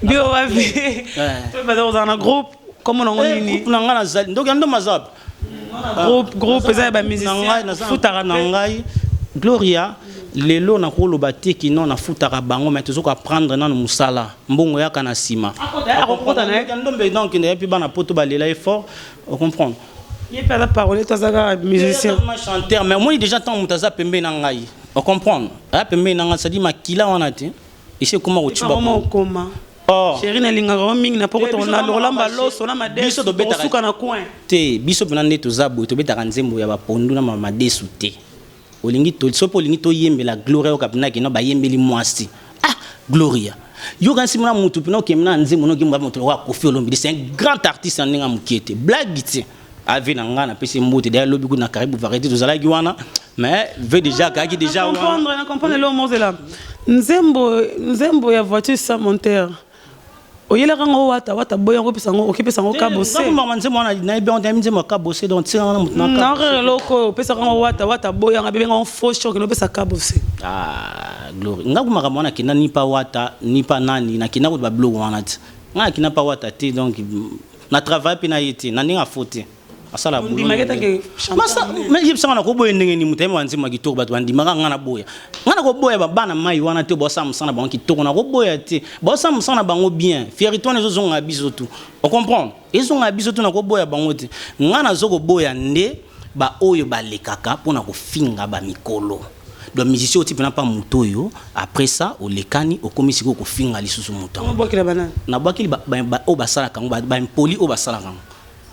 bio va vie tu vas dans un groupe comme on nini na ngana zali donc ando mazap groupe za ba musicien futara na ngai gloria lelo na ko loba te ki non na futara bango mais toujours apprendre na musala mbongo yaka na sima a comprendre ndombe donc ne puis bana poto ba lela effort on comprend. Il n'y a pas de parole, tu as musicien. Chanteur, mais moi déjà tant que tu as pembe nangai. On comprend. Ah pembe nangai ça dit makila on a dit. Ici comment tu vas? Comment? Oh. Chérie na linga roaming na poko to na lolamba loso na madesu to suka na coin. Te biso benande to zabo to beta kanzembo ya ba pondu na madesu te. Olingi to so polingi to yembela gloria o kapina ki no ba yembeli mwasi. Ah gloria. Yo kan simona mutu pino kemna nzembo no kimba mutu wa Kofi Olomide c'est un grand artiste en ninga mukete. Blague ti. Avec nangana pesi mbote d'ailleurs lobi ku na karibu variété to zala giwana mais veut déjà kaki déjà comprendre le mot là nzembo ya voiture sans monteur oyela kango wata boya ko pesa ngo okipesa ngo kabose ngoma nzembo na ibe on nzembo kabose donc tira na mutu na ka loko pesa kango wata boya ngabe ngo fausse choc no pesa kabose glory ngakuma kama na kina ni pa wata ni pa nani na kina ko ba blog wana ti nga kina pa wata ti donc na travail pe na yiti na ninga faute asala boulot ndimaka ke masa mais yebsanga ko boye ndenge ni mutema wanzima kitoko batu bandimaka ngana boya ngana ko boya bana mai wana te bo samsana bango kitoko na ko boya te bo samsana bango bien fierito ne zozonga biso tout on comprend ezonga biso tout na ko boya bango te ngana zoko boya nde ba oyo balekaka pona ko finga ba mikolo donc musicien type na pas mutoyo après ça au lekani au komisi ko finga lisusu muto on boki la banane na boki ba o basala kango ba poli o basala kango.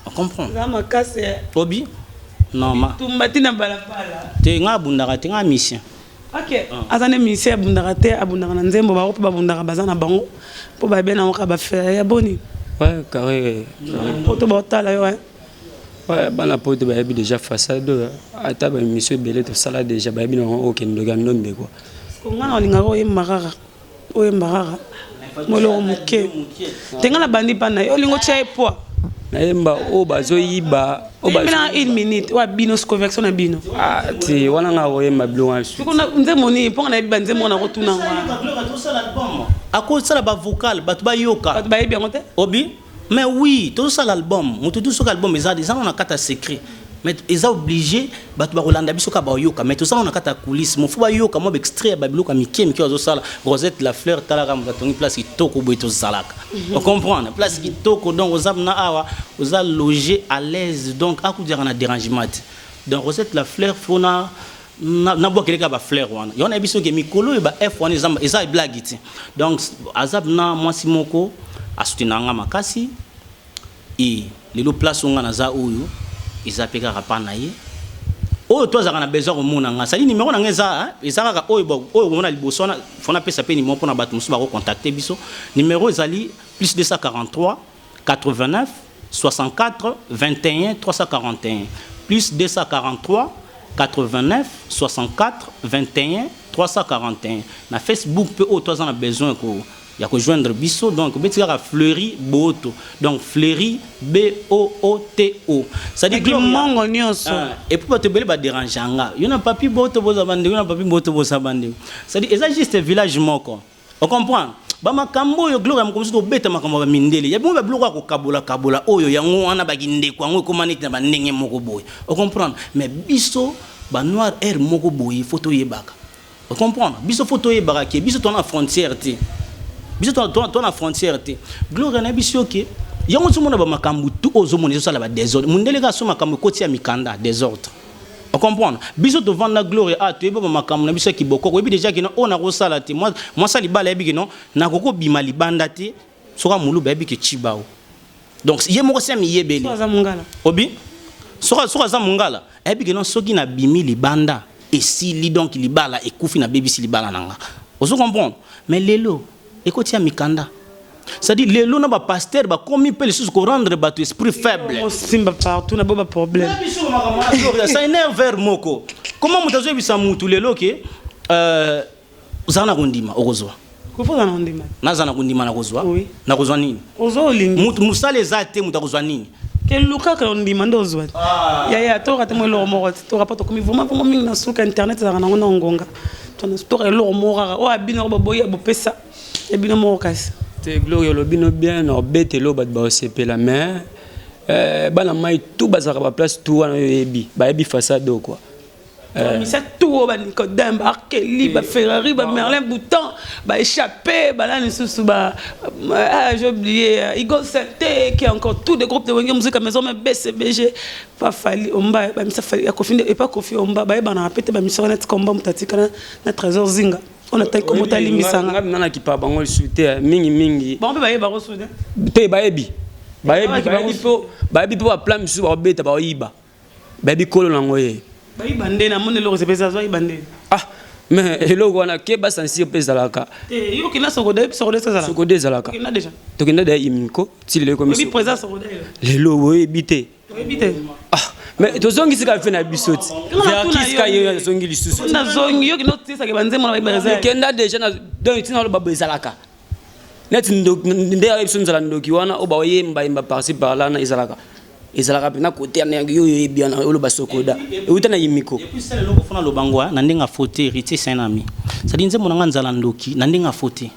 On comprend. Zama kase. Obi? Non ma. Tumbatina balapala. Te nga bundaka te nga mission. OK. Azane mission bundaka te abundaka na nzembo ba ko ba bundaka bazana bango. Po ba bena ko ba faire ya boni. Ouais, carré. Poto botala yo ouais. Ouais, bana poto ba yebi déjà façade ata ba mission belé to sala déjà ba yebi no OK ndoga ndombe quoi. Ko ngana olinga ko yembarara. O yembarara. Molo muke. Tenga na bandi pana yo lingo tshai poa. Naemba o bazoyiba o bazona 1 minute wa bino convection na bino ti wana nga oyemba bilonga su kuna nzembo ni ponga na biba nzembo na kotuna ako sala ba vocal batu ba yoka batu ba yebi ngote obi mais oui tout ça l'album mutu tout ça album ezali des gens on a kata secret mais ils ont obligé batu ba kolanda biso ka ba yoka mais tout ça on a kata coulisse mo fu ba yoka mo extrait ba biloka mikem ki ozo sala Rosette la fleur talaka mo tongi place ki toko boito zalaka on comprend place ki toko donc aux amna awa aux a logé à l'aise donc a ku dire na dérangement donc Rosette la fleur fona na bo keleka ba fleur wana yona biso ke mikolo ba F wana eza blague ti donc azab na mwasi moko asutinanga makasi et lelo place nga na za oyo ils appellent rapanaye oyo to azaka na besoin komona nga sali numéro na nga ezaka oyo komona liboso wana fona pesa pe numéro mpona bato mosusu bakocontacte biso numéro ezali plus 243 89 64 21 341 plus 243 89 64 21 341 na Facebook pe oyo to aza na besoin ya rejoindre biso donc betika Fleury Boto donc Fleury BOOTO ça dit mongo nyonso et pour te bele ba déranger nga yo na papi Boto boza bande yo na papi Boto boza bande ça dit eza juste village moko on comprend ba makambo yo gloire mkomso to beta makambo ba mindele ya bomba bloko ko kabola oyo yango wana ba ginde kwa ngo ko manite na ba ndenge moko boy on comprend mais biso ba noir air moko boy photo yebaka on comprend biso photo yebaka ke biso to na frontière te biso to na frontière te gloire na biso ke yango tsumona ba makambo tu ozomona zo sala ba désordre mundele ka so makambo koti ya mikanda désordre on comprend biso to vanda gloire a to ba makambo na biso ki boko ko bi déjà ke no ona ko sala te moi sali bala yebi ke no na koko bima libanda te soka mulu ba yebi ke chibao donc ye moko se mi yebeli soka za mungala obi soka za mungala yebi ke no soki na bimi libanda esili donc libala ekufi na bebisi libala nanga ozo comprendre mais lelo écoutez mikanda ça dit les lona ba pasteur ba komi pe les choses ko rendre ba tu esprit faible on simba partout na ba problème ça énerve vers moko comment mutazo bisa mutu lelo ke zana kondima okozwa ko fa na ndima na zana kondima na kozwa na kozwa nini ozo lingi mutu musale zate mutu kozwa nini ke luka ka ndima ndozwa ya to ka temo lo moko to ka pato komi vraiment mingi na suka internet za na ngonga to na store lo moko o abino ba boya bo pesa et bien mon casse te gloire le bino bien no bete lo bat ba CP la mais bana mai tout bazaka ba place tout wana yebi ba yebi façade quoi mais ça tout ba Nicodème ba Kelly ba Ferrari ba Merlin Bouton ba échappé ba là sous ba j'ai oublié Igor Santé qui a encore tout des groupes de Wenge musique maison mais BCBG pas fali omba ba misa fali ya Kofi et pas Kofi omba ba na répéter ba misa net combat mutatika na trésor zinga on a tant comme tali misanga ngana ki pa bango souté mingi bon ba yeba resoudé te ba yebi po ba plan misu ba beta ba yiba ba yebi kolo nango ye ba yiba ndena mone lo sepesa zo yiba ndena mais eloko wana ke ba sensible pesa laka te yo kina sokode ça sokode zalaka kina déjà to kina da imiko ti le ko mi présent sokode lelo wo ebite mais to zongi sika fe na bisoti kiska yo zongi lisusu na zongi yo kino tisa ke banzemo na ba réserve kenda déjà na donc tina lo ba bezalaka net ndé ya episode nzala ndoki wana o ba oyemba imba par-ci par-là na izalaka na côté na yo bien o lo ba sokoda uta na yimiko et puis c'est le logo fona lo bangwa na ndenga faute héritier c'est un ami ça dit nzemo na nzala ndoki na ndenga faute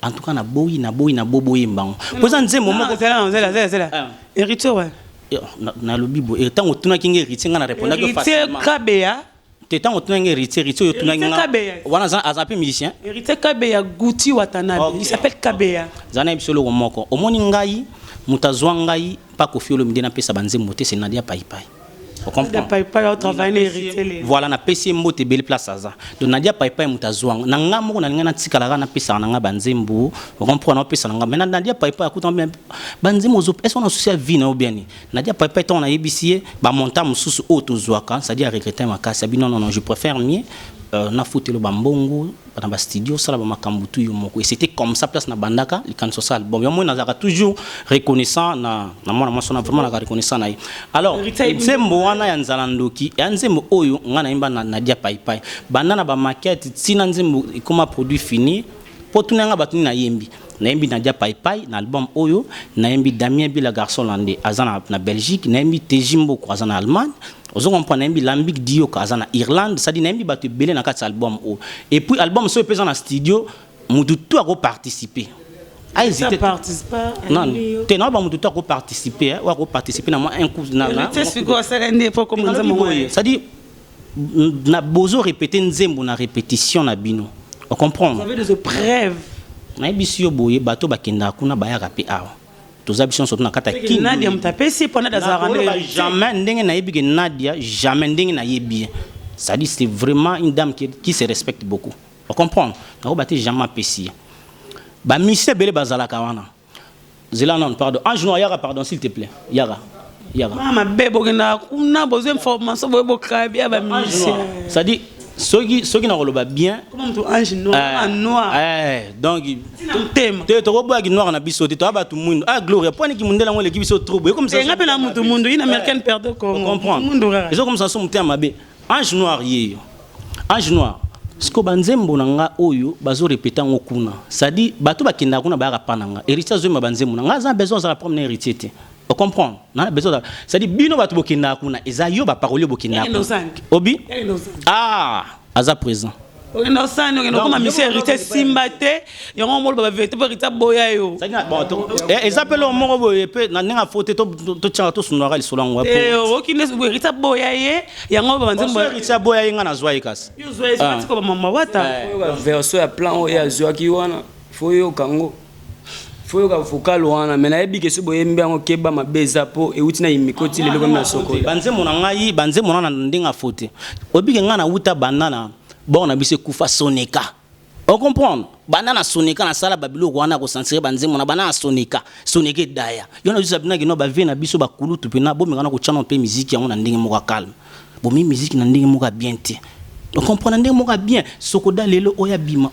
en tout cas na boyi na bobo yembango poza nzemo moko zela héritier ouais na lobibo et tant otuna kinga héritier nga na répondre que facilement héritier Kabeya te tant otuna nga héritier yo tuna nga wana za azapi musicien héritier Kabeya Guti Watanabe il s'appelle Kabeya zana bisolo moko omoni ngai mutazwa ngai pa kofiolo midena pesa banzembo te c'est Nadia Paipai on comprend Paipai au travail héritier voilà na pesi mbote belle place aza donc Nadia Paipai mutazwa na nga moko na nga na tikala na pesa na nga banzembo on comprend na pesa na nga mais Nadia Paipai akuta banzembo zo est-ce on a souci à vie na bien Nadia Paipai ton na yebisier ba monta mususu otozwaka c'est-à-dire regretter ma casse non je préfère mieux na foutelo bambongo dans ba studio sala ba makambu tu yo moko et c'était comme ça place na bandaka le kan social bon moi nazaka toujours reconnaissant na moi sona vraiment na reconnaissant na alors nzembo wana ya nzalandoki ya nzembo oyo ngana imba na Nadia Paipai banda na ba maquette tina nzembo ikoma produit fini potunanga batuni na yembi Nadia Paipai na album oyo naimbi Damien Bila garçon landais azana na Belgique naimbi Tejimbo ko azana Allemagne ozo comprendre naimbi Lambic Dio ko azana Irlande ça dit naimbi batu belé na kat album o et puis album so pesa na studio mutu tout a participer a hésité non te na ba mutu tout a participer wa ko participer na moi un coup na c'est quoi ça l'année pour commencer mon ça dit na bozo répéter nzembo na répétition na bino on comprend vous avez des preuves na bisio boye bato bakenda kuna bayaka pe awa tozabison surtout na kata ki Nadia mtapesi pona jamais ndenge na yebi que Nadia jamais ndenge na yebi ça dit c'est vraiment une dame qui se respecte beaucoup on comprend na ba te jamais pesi ba mise bele bazala kawana zela non pardon ange no yara pardon s'il te plaît yara yaka mama bebo kena kuna besoin information bobo kabia ba musicien ça dit soki na koloba bien comment tu ange noir noir donc thème te to boya ki noir na biso te to aba tout mundo gloria point ki mundela ngole ki biso trop comme ça ngape na mutu mundo ina américaine perdre Congo comprendre mundo rara ils ont comme ça son mutu mabe ange noir yeyo ange noir sko banzembo nanga oyo bazo répéter ngo kuna ça dit bato bakenda kuna ba rapananga héritier zo mabanzembo nanga za besoin za prendre héritier te on comprend na besoin ça dit bino bato bokenda kuna eza yo ba parole bokenda obi aza présent okenda osani okenda koma monsieur héritier simba te yango molo ba vérité ba héritier boya yo ça dit bon eza pelo moko boye pe na ninga faute to tchanga to sunora li solangwa po okinde héritier boya ye yango ba banzembo héritier boya ye nga na zwa ikasi yo zwa esi ko ba mama wata verso ya plan oyo azwaki wana foyo kango foyo ka vocal wana mais nayebi ke so boyembi yango keba mabeza po euti na imikoti lelo comme na soko banzembo na ngai banzembo na ndinga faute obike nga na uta banana bon na bise kufa soneka on comprendre banana soneka na sala babilo wana ko sentir banzembo na banana soneka daya yona juste bina kino ba ve na biso ba kulutu pe na bomeka na ko chana pe musique yango na ndenge moko calme bomi musique na ndenge moko bien te on comprendre ndenge moko bien sokoda lelo oya bima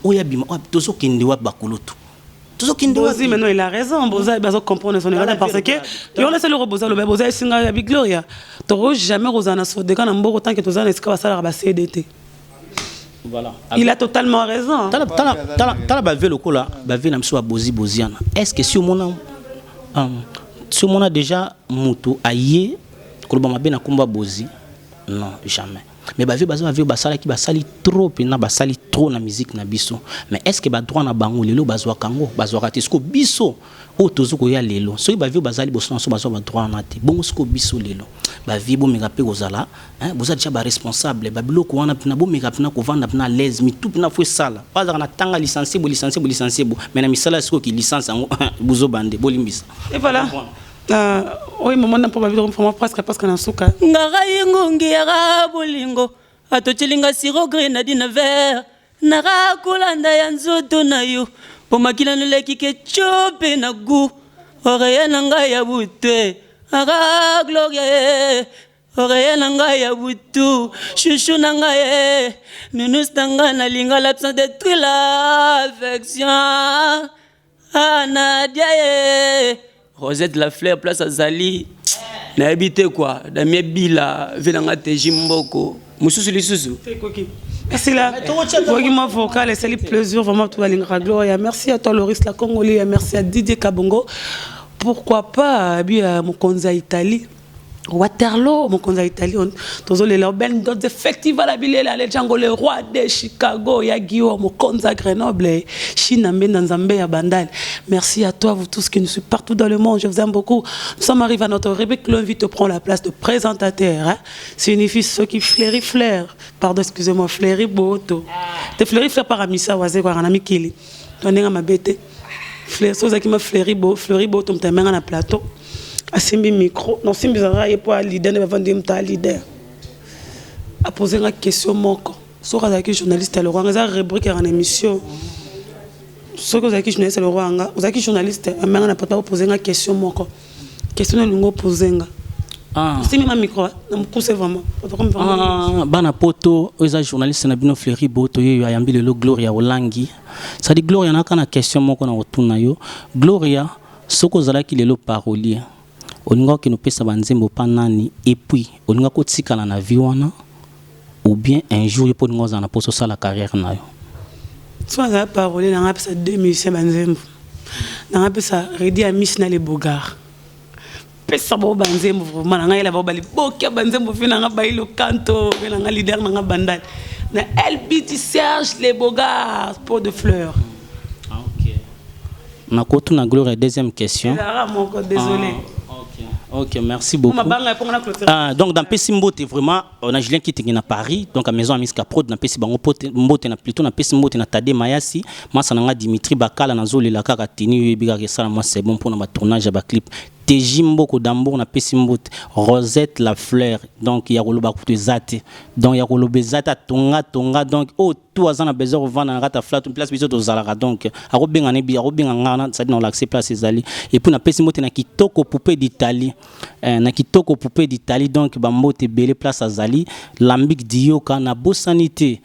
tozo kende wa ba kulutu Bozi maintenant il a raison Boza il va comprendre son erreur parce que on laisse le Boza le Boza il singa avec Gloria to jamais Rosana so de quand on mboko tant que tozana eska basala ba CDT voilà il a totalement raison tala ba velo kola ba vena mso ba boziana est-ce que si on a déjà muto aye koloba mabe na komba bozi non jamais mais ba vie basala ki basali trop na basali trop na musique na biso mais est-ce que ba droit na bango lelo bazwa kango bazwa katisco biso o tozuko ya lelo so ba vie basali boso so bazwa ba droit na te bongo sko biso lelo ba vie bo meka pe kozala boza déjà ba responsable ba biloko wana pina bo meka pina ko vanda pina l'aise mi tout pina fo sala baza na tanga licencié bo mais na misala sko ki licence ngo buzo bande bo limbisa et voilà oui maman n'a pas vraiment presque na suka ngara yengongi ya bolingo atochelinga siro grenadine vert nara kolanda ya nzoto na yo pomakila noleki ke chope na gu oreya nanga ya butwe ara gloria oreya nanga ya butu chouchou nanga ye nunus tanga na linga l'absence de toute l'affection Nadia ye Rosette la fleur place à Zali na habité quoi damie bila venanga teji mboko mususu lisusu merci là moi vocal et c'est le plaisir vraiment tout la gloria merci à toi Loris la Congolais merci à Didier Kabongo pourquoi pas bien mon konza Italie Waterloo mon konza Italie tozo les ben d'autres effectifs à la ville la Django le roi de Chicago ya Guillaume mon konza Grenoble Chinambe Nzambe ya Bandal merci à toi vous tous qui nous suivez partout dans le monde je vous aime beaucoup nous sommes arrivés à notre rubrique l'invite prend la place de présentateur hein? Signifie ceux qui flair pardon excusez-moi fleury boto te fleury faire par amisa waze kwa na mikili tonenga mabete fleur so zakima fleury boto mtamenga na plateau asimbi micro non simbi zara ye po leader ne va vendre mta leader a poser une question moko so ka ki journaliste le roi nga rubrique en émission so ka ki journaliste le roi nga ozaki journaliste amenga na papa poser une question moko question lungo poser nga simbi ma micro na mkuse vraiment bana poto oza journaliste na bino Fleury Boto yo ayambi le Gloria Olangi ça dit Gloria na kana question moko na otuna yo Gloria soko zalaki lelo parolier olinga ki no pesa banzembo panani et puis olinga ko tikala na vie wana ou bien un jour il peut nous en poso ça la carrière na yo soit ça parolier na pesa 2 musiciens banzembo na pesa Redi Amis na les Bogards pesa bo banzembo vraiment na ila ba bali bokia banzembo fina nga ba ilo canto na nga leader na nga bandal na LBT Serge les Bogards pot de fleurs. Na kotu na Gloria deuxième question. Désolé. Ok, merci beaucoup. Donc dans Pessimbote vraiment on a Julien qui est à Paris donc à maison Amiska Prod na Pessi bango mbote na plutôt na Pessimbote na Tade Mayasi masa na Dimitri Bakala na zoli la kaka tini biga que ça moi c'est bon pour na tournage ba clip Tejimbo Kodambour na Pessimbout, Rosette la fleur, donc il y a Roloba Koutezate, donc il y a Rolobezata Tonga, donc oh, tout à a besoin de vendre un flat, une place biso Zalara, donc à Robin Nebi, à Robin Angana, ça dit on l'accès place Zali, et puis na Pessimbout na Kitoko Poupée d'Italie, na Kitoko Poupée d'Italie, donc Bambo te belle place à Zali, Lambik Dioka na Bossanité.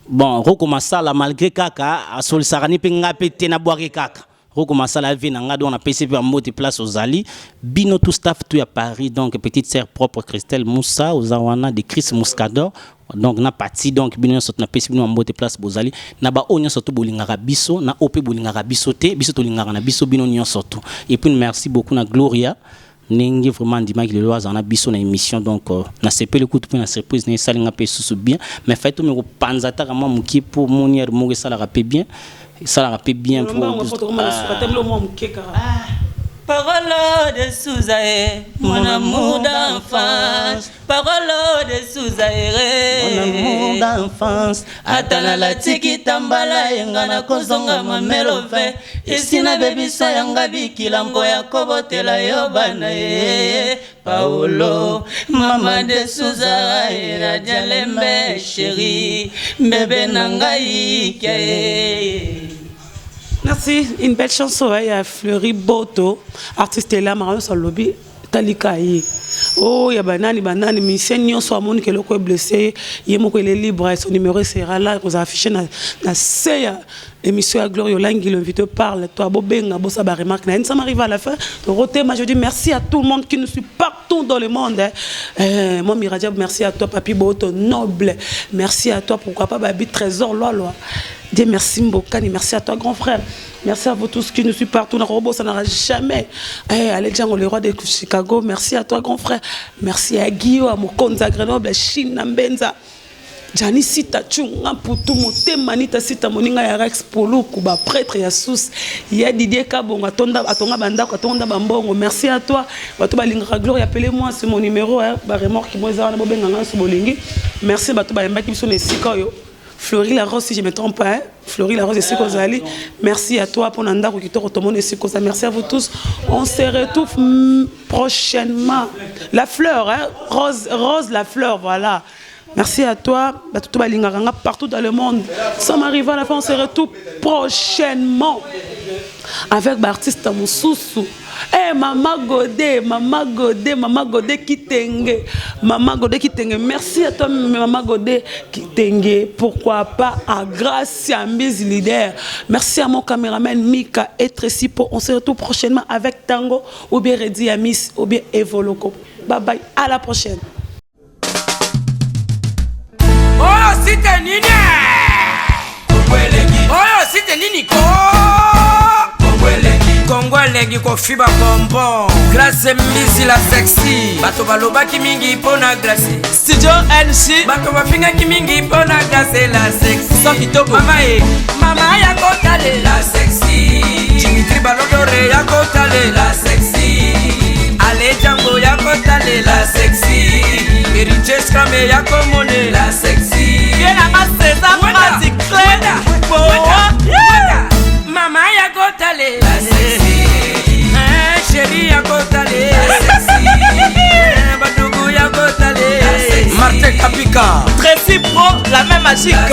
Bon, recommencer là malgré Kaka, à Sol Sarani Penga Pété na Boire Kaka. Recommencer la vie, on a PCP en mode place aux Ali. Bino tout staff tout à Paris, donc petite sœur propre Christelle Moussa, aux Awana de Chris Muscador. Donc na parti donc bino sot na PCP en mode place aux Ali. Na ba onya soto bolingara biso, na OP bolingara biso te, biso to lingara na biso bino nyon soto. Et puis merci beaucoup na Gloria. Nengi vraiment dimanche le lois en a biso na émission donc na CP le coup de na surprise na salinga pe sous bien mais fait tout me panzata vraiment muki pour monier mo ça la rapé bien ça la rapé bien pour Parole de Souzaé, mon amour d'enfance. Parole de Souzaé, mon amour d'enfance. Atana la tiki tambala yengana kozonga mamelove. Isina baby sayanga bikilango ya kobotela yobana ye. Paolo, maman de Souzaé, na dialembe chérie, bébé nangaï ke. Merci, une belle chanson, il y a Fleury Boto, artiste là, Marion Salobi, Talikaï. Oh, il y a banani, mais c'est n'y a soit mon qui est blessé, il y a mon qui est libre, son numéro sera là, vous affichez na seya émission à Gloria Olangi, l'invité parle, toi, Bobenga, Bossa Baremark, ça m'arrive à la fin. Je dis merci à tout le monde qui nous suit partout dans le monde. Moi, Miradia, merci à toi, Papi Boto, noble. Merci à toi, pourquoi pas, Babi Trésor, Lolo. Dis merci Mbokani, merci à toi grand frère. Merci à vous tous qui nous suivent partout. Dans le robot, ça n'aura jamais. Alexandre, le roi de Chicago, merci à toi grand frère. Merci à Guillaume, à Mokonza Grenoble, Chine, Nambenza. Jani Sita Chunga Poutou, Motemanita Sita Moninga ya Rex Polo, Kuba prêtre ya Sous. Il y a Didier Kabonga, Atonda Banda, Atonda Bambongo. Merci à toi. Batuba Lingra Gloire, appelez-moi, c'est mon numéro. Baremor qui moisa na Bobenga Sobolingi. Merci Batuba Mbaki Biso Nesikoyo. Fleury la Rose, si je ne me trompe pas, Fleury la Rose et Sikozali. Merci à toi pour Nanda Rukito Rotomone et Sikoza. Merci à vous tous. On se retrouve prochainement. La fleur, hein? Rose la fleur, voilà. Merci à toi, partout dans le monde. Ça m'arrive à la fin, on se retrouve prochainement avec l'artiste Moussousou. Maman Godé Kitenge. Maman Godé Kitenge. Merci à toi, Maman Godé Kitenge. Pourquoi pas à Gracia Miss Leader. Merci à mon caméraman Mika et Tracy. On se retrouve prochainement avec Tango ou bien Redi Amis ou bien Evoloko. Bye bye, à la prochaine. Oh, c'était Nini! Oh, c'était Nini! Kongolegi ko fiba bonbon. Grâce Misi la sexy. Bato baloba ki mingi pona grâce. Studio NC. Bato bafinga ki mingi pona grâce la sexy. Sans kitoko. Mama ya kotale la sexy. Dimitri Balodore ya kotale la sexy. Ale Django ya kotale la sexy. Riches Kame ya komone la sexy. Yena ma César Mazik Claire. Mama ya kotale la sexy. Chérie ya kotale la sexy. Badougou ya kotale la sexy. Martin Kapika. Tracy Pro, la même magique.